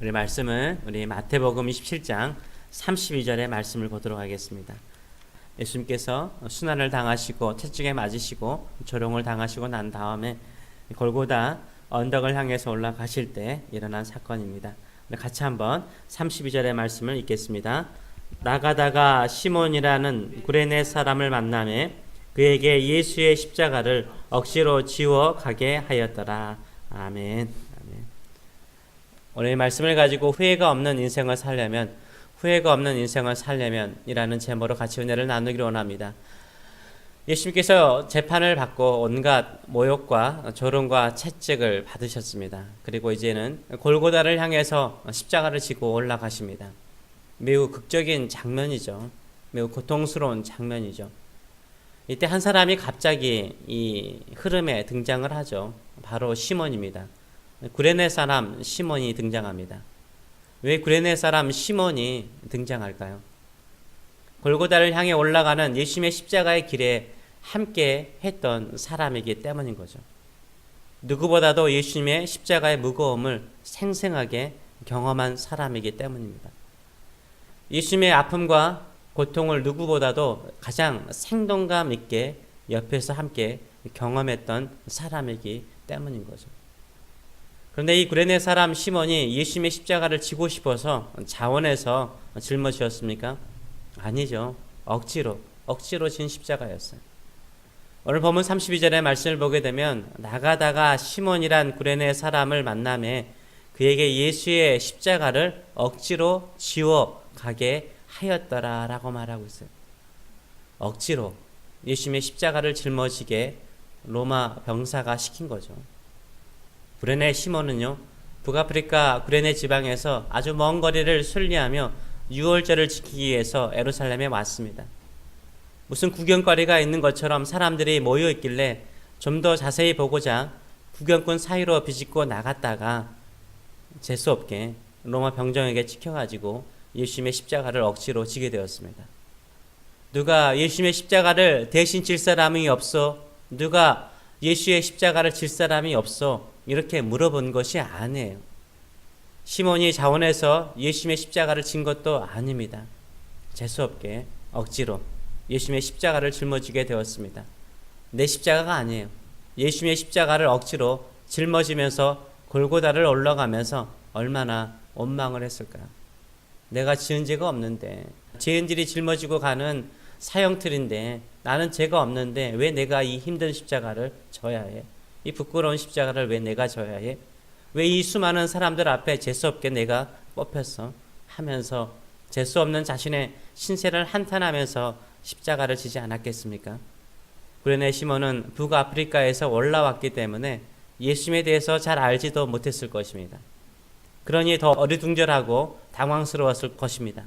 우리 말씀은 우리 마태복음 27장 32절의 말씀을 보도록 하겠습니다. 예수님께서 순환을 당하시고 채찍에 맞으시고 조롱을 당하시고 난 다음에 골고다 언덕을 향해서 올라가실 때 일어난 사건입니다. 같이 한번 32절의 말씀을 읽겠습니다. 나가다가 시몬이라는 구레네 사람을 만나매 그에게 예수의 십자가를 억지로 지워 가게 하였더라. 아멘. 오늘 말씀을 가지고 후회가 없는 인생을 살려면 이라는 제목으로 같이 은혜를 나누기를 원합니다. 예수님께서 재판을 받고 온갖 모욕과 조롱과 채찍을 받으셨습니다. 그리고 이제는 골고다를 향해서 십자가를 지고 올라가십니다. 매우 극적인 장면이죠. 매우 고통스러운 장면이죠. 이때 한 사람이 갑자기 이 흐름에 등장을 하죠. 바로 시몬입니다. 구레네 사람 시몬이 등장합니다. 왜 구레네 사람 시몬이 등장할까요? 골고다를 향해 올라가는 예수님의 십자가의 길에 함께 했던 사람이기 때문인 거죠. 누구보다도 예수님의 십자가의 무거움을 생생하게 경험한 사람이기 때문입니다. 예수님의 아픔과 고통을 누구보다도 가장 생동감 있게 옆에서 함께 경험했던 사람이기 때문인 거죠. 그런데 이 구레네 사람 시몬이 예수님의 십자가를 지고 싶어서 자원해서 짊어지었습니까? 아니죠. 억지로 진 십자가였어요. 오늘 본문 32절의 말씀을 보게 되면 나가다가 시몬이란 구레네 사람을 만나매 그에게 예수의 십자가를 억지로 지워 가게 하였더라 라고 말하고 있어요. 억지로 예수님의 십자가를 짊어지게 로마 병사가 시킨 거죠. 구레네 시몬은요, 북아프리카 구레네 지방에서 아주 먼 거리를 순리하며 유월절을 지키기 위해서 예루살렘에 왔습니다. 무슨 구경거리가 있는 것처럼 사람들이 모여 있길래 좀 더 자세히 보고자 구경꾼 사이로 비집고 나갔다가 재수없게 로마 병정에게 찍혀가지고 예수님의 십자가를 억지로 지게 되었습니다. 누가 예수님의 십자가를 대신 질 사람이 없어? 누가 예수의 십자가를 질 사람이 없어? 이렇게 물어본 것이 아니에요. 시몬이 자원해서 예수님의 십자가를 진 것도 아닙니다. 재수없게 억지로 예수님의 십자가를 짊어지게 되었습니다. 내 십자가가 아니에요. 예수님의 십자가를 억지로 짊어지면서 골고다를 올라가면서 얼마나 원망을 했을까요? 내가 지은 죄가 없는데, 죄인들이 짊어지고 가는 사형틀인데 나는 죄가 없는데 왜 내가 이 힘든 십자가를 져야 해? 이 부끄러운 십자가를 왜 내가 져야 해? 왜 이 수많은 사람들 앞에 재수없게 내가 뽑혔어? 하면서 재수없는 자신의 신세를 한탄하면서 십자가를 지지 않았겠습니까? 구레네 시몬은 북아프리카에서 올라왔기 때문에 예수님에 대해서 잘 알지도 못했을 것입니다. 그러니 더 어리둥절하고 당황스러웠을 것입니다.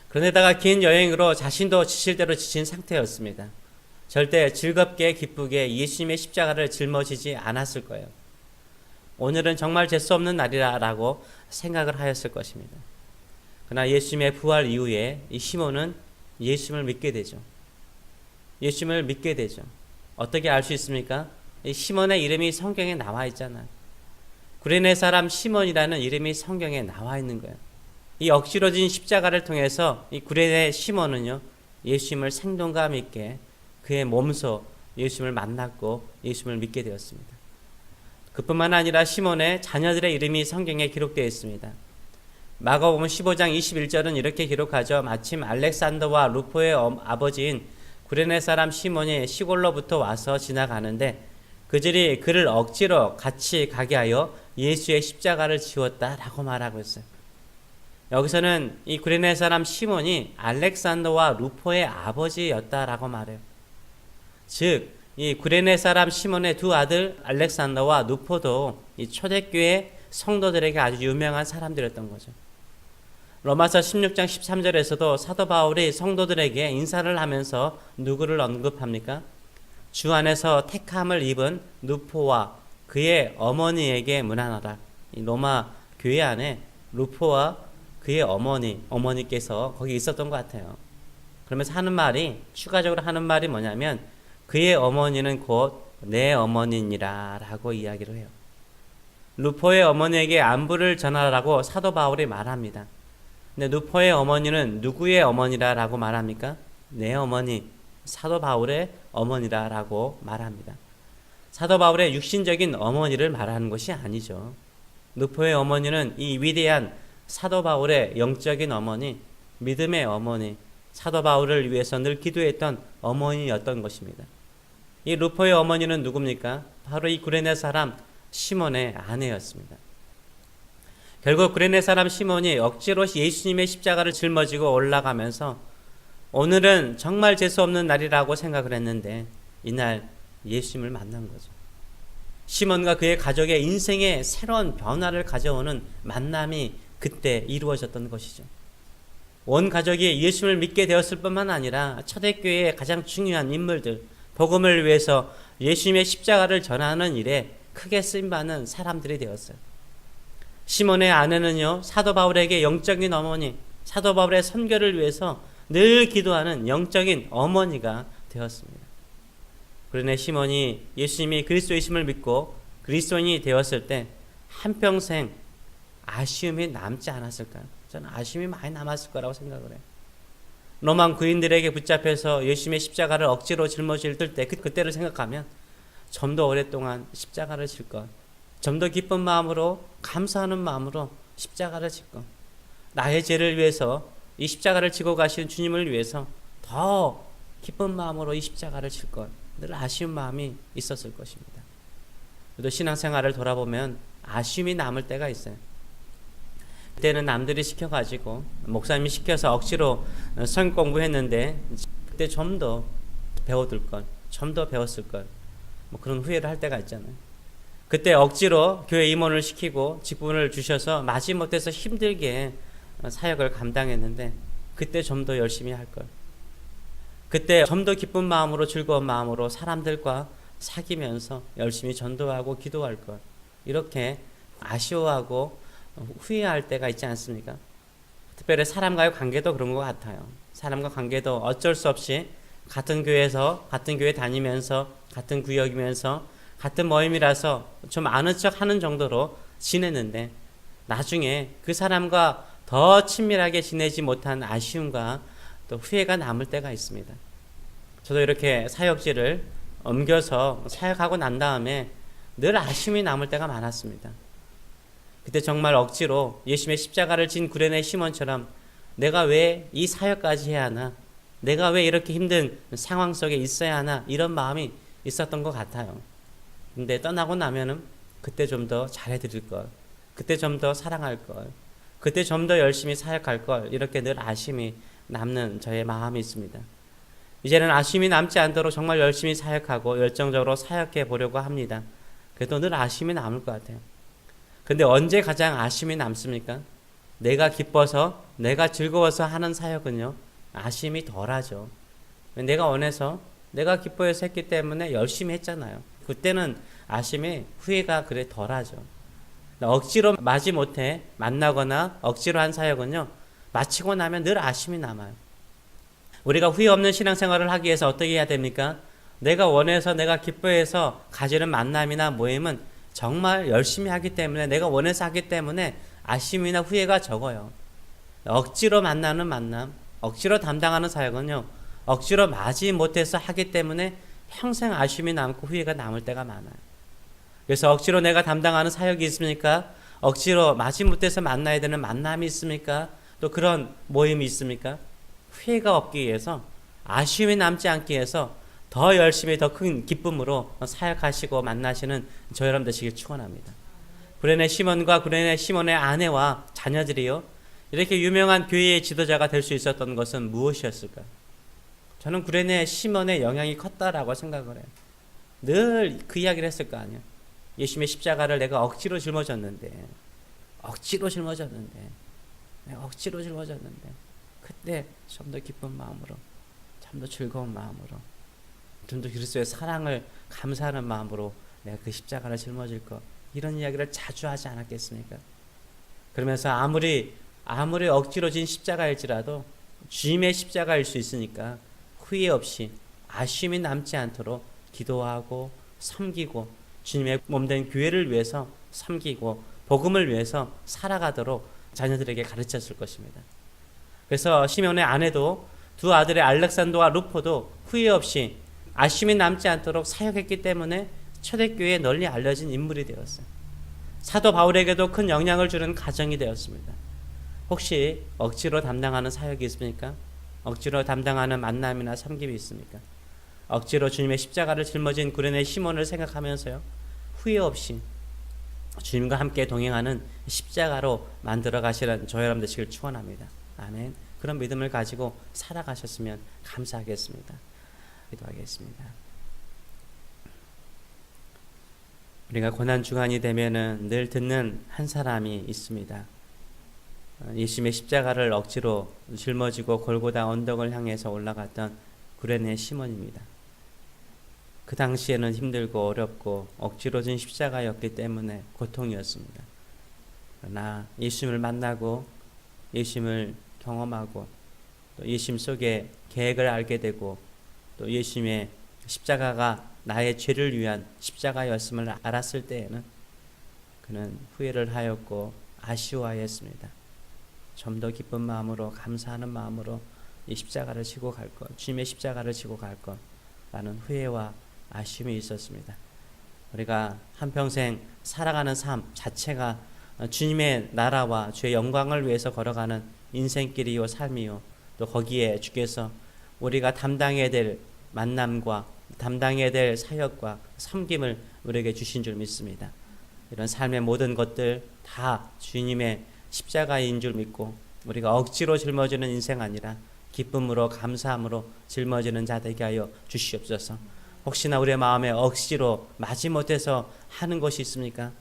그런데다가 긴 여행으로 자신도 지칠 대로 지친 상태였습니다. 절대 즐겁게 기쁘게 예수님의 십자가를 짊어지지 않았을 거예요. 오늘은 정말 재수 없는 날이라고 생각을 하였을 것입니다. 그러나 예수님의 부활 이후에 이 시몬은 예수님을 믿게 되죠. 예수님을 믿게 되죠. 어떻게 알 수 있습니까? 이 시몬의 이름이 성경에 나와 있잖아요. 구레네 사람 시몬이라는 이름이 성경에 나와 있는 거예요. 이 억지로 진 십자가를 통해서 이 구레네 시몬은요, 예수님을 생동감 있게 그의 몸소 예수님을 만났고 예수님을 믿게 되었습니다. 그뿐만 아니라 시몬의 자녀들의 이름이 성경에 기록되어 있습니다. 마가복음 15장 21절은 이렇게 기록하죠. 마침 알렉산더와 루포의 아버지인 구레네 사람 시몬이 시골로부터 와서 지나가는데 그들이 그를 억지로 같이 가게 하여 예수의 십자가를 지웠다라고 말하고 있어요. 여기서는 이 구레네 사람 시몬이 알렉산더와 루포의 아버지였다라고 말해요. 즉, 이 구레네 사람 시몬의 두 아들 알렉산더와 루포도 이 초대교회 성도들에게 아주 유명한 사람들이었던 거죠. 로마서 16장 13절에서도 사도 바울이 성도들에게 인사를 하면서 누구를 언급합니까? 주 안에서 택함을 입은 루포와 그의 어머니에게 문안하라. 이 로마 교회 안에 루포와 그의 어머니께서 거기 있었던 것 같아요. 그러면서 추가적으로 하는 말이 뭐냐면 그의 어머니는 곧 내 어머니니라 라고 이야기를 해요. 루포의 어머니에게 안부를 전하라고 사도 바울이 말합니다. 근데 루포의 어머니는 누구의 어머니라고 말합니까? 내 어머니, 사도 바울의 어머니라고 말합니다. 사도 바울의 육신적인 어머니를 말하는 것이 아니죠. 루포의 어머니는 이 위대한 사도 바울의 영적인 어머니, 믿음의 어머니, 사도 바울을 위해서 늘 기도했던 어머니였던 것입니다. 이 루포의 어머니는 누굽니까? 바로 이 구레네 사람 시몬의 아내였습니다. 결국 구레네 사람 시몬이 억지로 예수님의 십자가를 짊어지고 올라가면서 오늘은 정말 재수없는 날이라고 생각을 했는데 이날 예수님을 만난 거죠. 시몬과 그의 가족의 인생에 새로운 변화를 가져오는 만남이 그때 이루어졌던 것이죠. 온 가족이 예수님을 믿게 되었을 뿐만 아니라 초대교회의 가장 중요한 인물들, 복음을 위해서 예수님의 십자가를 전하는 일에 크게 쓰임받는 사람들이 되었어요. 시몬의 아내는요, 사도 바울에게 영적인 어머니, 사도 바울의 선교를 위해서 늘 기도하는 영적인 어머니가 되었습니다. 그러나 시몬이 예수님이 그리스도이심을 믿고 그리스도인이 되었을 때 한평생 아쉬움이 남지 않았을까요? 저는 아쉬움이 많이 남았을 거라고 생각을 해요. 로마 군인들에게 붙잡혀서 예수님의 십자가를 억지로 짊어질 때 그때를 생각하면 좀 더 오랫동안 십자가를 질 것, 좀 더 기쁜 마음으로 감사하는 마음으로 십자가를 질 것, 나의 죄를 위해서 이 십자가를 지고 가신 주님을 위해서 더 기쁜 마음으로 이 십자가를 질 것, 늘 아쉬운 마음이 있었을 것입니다. 또 신앙생활을 돌아보면 아쉬움이 남을 때가 있어요. 그때는 남들이 시켜가지고 목사님이 시켜서 억지로 성경 공부했는데 그때 좀 더 배워둘 걸, 좀 더 배웠을 걸, 뭐 그런 후회를 할 때가 있잖아요. 그때 억지로 교회 임원을 시키고 직분을 주셔서 마지못해서 힘들게 사역을 감당했는데 그때 좀 더 열심히 할 걸, 그때 좀 더 기쁜 마음으로 즐거운 마음으로 사람들과 사귀면서 열심히 전도하고 기도할 걸, 이렇게 아쉬워하고 후회할 때가 있지 않습니까? 특별히 사람과의 관계도 그런 것 같아요. 사람과 관계도 어쩔 수 없이 같은 교회에서 같은 교회 다니면서 같은 구역이면서 같은 모임이라서 좀 아는 척 하는 정도로 지냈는데 나중에 그 사람과 더 친밀하게 지내지 못한 아쉬움과 또 후회가 남을 때가 있습니다. 저도 이렇게 사역지를 옮겨서 사역하고 난 다음에 늘 아쉬움이 남을 때가 많았습니다. 그때 정말 억지로 예수님의 십자가를 진 구레네 시몬처럼 내가 왜 이 사역까지 해야 하나, 내가 왜 이렇게 힘든 상황 속에 있어야 하나, 이런 마음이 있었던 것 같아요. 근데 떠나고 나면은 그때 좀 더 잘해드릴 걸, 그때 좀 더 사랑할 걸, 그때 좀 더 열심히 사역할 걸, 이렇게 늘 아쉬움이 남는 저의 마음이 있습니다. 이제는 아쉬움이 남지 않도록 정말 열심히 사역하고 열정적으로 사역해 보려고 합니다. 그래도 늘 아쉬움이 남을 것 같아요. 근데 언제 가장 아쉬움이 남습니까? 내가 기뻐서, 내가 즐거워서 하는 사역은요, 아쉬움이 덜하죠. 내가 원해서, 내가 기뻐해서 했기 때문에 열심히 했잖아요. 그때는 아쉬움이, 후회가 그래 덜하죠. 억지로 마지못해 만나거나 억지로 한 사역은요, 마치고 나면 늘 아쉬움이 남아요. 우리가 후회 없는 신앙생활을 하기 위해서 어떻게 해야 됩니까? 내가 원해서, 내가 기뻐해서 가지는 만남이나 모임은 정말 열심히 하기 때문에, 내가 원해서 하기 때문에 아쉬움이나 후회가 적어요. 억지로 만나는 만남, 억지로 담당하는 사역은요, 억지로 마지 못해서 하기 때문에 평생 아쉬움이 남고 후회가 남을 때가 많아요. 그래서 억지로 내가 담당하는 사역이 있습니까? 억지로 마지 못해서 만나야 되는 만남이 있습니까? 또 그런 모임이 있습니까? 후회가 없기 위해서, 아쉬움이 남지 않기 위해서 더 열심히 더 큰 기쁨으로 사역하시고 만나시는 저 여러분 되시길 축원합니다. 구레네 시몬과 구레네 시몬의 아내와 자녀들이요, 이렇게 유명한 교회의 지도자가 될 수 있었던 것은 무엇이었을까요? 저는 구레네 시몬의 영향이 컸다라고 생각을 해요. 늘 그 이야기를 했을 거 아니에요. 예수님의 십자가를 내가 억지로 짊어졌는데, 그때 좀 더 기쁜 마음으로, 좀 더 즐거운 마음으로, 좀 더 그리스도의 사랑을 감사하는 마음으로 내가 그 십자가를 짊어질 것, 이런 이야기를 자주 하지 않았겠습니까? 그러면서 아무리 억지로 진 십자가일지라도 주님의 십자가일 수 있으니까 후회 없이 아쉬움이 남지 않도록 기도하고 섬기고 주님의 몸된 교회를 위해서 섬기고 복음을 위해서 살아가도록 자녀들에게 가르쳤을 것입니다. 그래서 시몬의 아내도 두 아들의 알렉산더와 루포도 후회 없이 아쉬움이 남지 않도록 사역했기 때문에 초대교회에 널리 알려진 인물이 되었어요. 사도 바울에게도 큰 영향을 주는 가정이 되었습니다. 혹시 억지로 담당하는 사역이 있습니까? 억지로 담당하는 만남이나 섬김이 있습니까? 억지로 주님의 십자가를 짊어진 구레네 시몬을 생각하면서요, 후회 없이 주님과 함께 동행하는 십자가로 만들어 가시는 저 여러분 되시길 축원합니다. 아멘. 그런 믿음을 가지고 살아가셨으면 감사하겠습니다. 기도하겠습니다. 우리가 고난 주간이 되면은 늘 듣는 한 사람이 있습니다. 예수님의 십자가를 억지로 짊어지고 골고다 언덕을 향해서 올라갔던 구레네 시몬입니다. 그 당시에는 힘들고 어렵고 억지로 진 십자가였기 때문에 고통이었습니다. 그러나 예수님을 만나고 예수님을 경험하고 또 예수님 속에 계획을 알게 되고 또 예수님의 십자가가 나의 죄를 위한 십자가였음을 알았을 때에는 그는 후회를 하였고 아쉬워하였습니다. 좀 더 기쁜 마음으로 감사하는 마음으로 이 십자가를 지고 갈 것, 주님의 십자가를 지고 갈 것 라는 후회와 아쉬움이 있었습니다. 우리가 한평생 살아가는 삶 자체가 주님의 나라와 주의 영광을 위해서 걸어가는 인생길이요 삶이요, 또 거기에 주께서 우리가 담당해야 될 만남과 담당해야 될 사역과 섬김을 우리에게 주신 줄 믿습니다. 이런 삶의 모든 것들 다 주님의 십자가인 줄 믿고 우리가 억지로 짊어지는 인생 아니라 기쁨으로 감사함으로 짊어지는 자 되게 하여 주시옵소서. 혹시나 우리의 마음에 억지로 마지못해서 하는 것이 있습니까?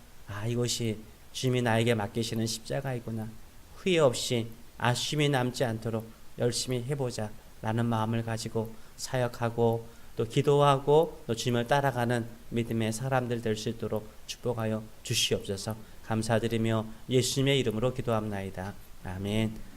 이것이 주님이 나에게 맡기시는 십자가이구나. 후회 없이 아쉬움이 남지 않도록 열심히 해보자 라는 마음을 가지고 사역하고 또 기도하고 또 주님을 따라가는 믿음의 사람들 될 수 있도록 축복하여 주시옵소서. 감사드리며 예수님의 이름으로 기도합나이다. 아멘.